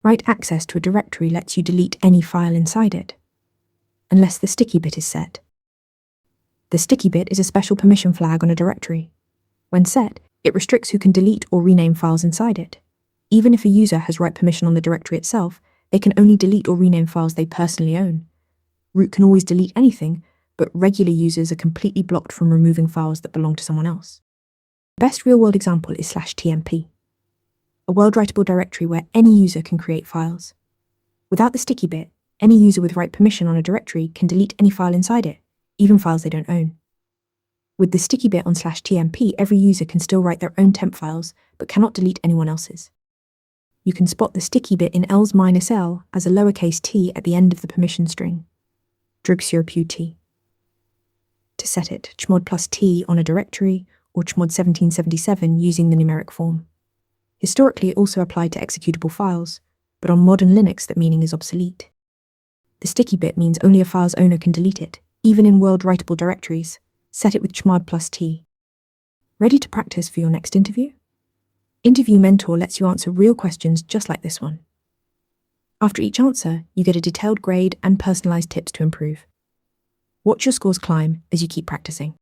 Write access to a directory lets you delete any file inside it, unless the sticky bit is set. The sticky bit is a special permission flag on a directory. When set, it restricts who can delete or rename files inside it. Even if a user has write permission on the directory itself, they can only delete or rename files they personally own. Root can always delete anything, but regular users are completely blocked from removing files that belong to someone else. The best real-world example is /tmp, a world-writable directory where any user can create files. Without the sticky bit, any user with write permission on a directory can delete any file inside it, even files they don't own. With the sticky bit on /tmp, every user can still write their own temp files, but cannot delete anyone else's. You can spot the sticky bit in -l as a lowercase t at the end of the permission string. T. To set it, chmod +t on a directory, or chmod 1777 using the numeric form. Historically, it also applied to executable files, but on modern Linux that meaning is obsolete. The sticky bit means only a file's owner can delete it, even in world-writable directories. Set it with chmod +t. Ready to practice for your next interview? Interview Mentor lets you answer real questions just like this one. After each answer, you get a detailed grade and personalized tips to improve. Watch your scores climb as you keep practicing.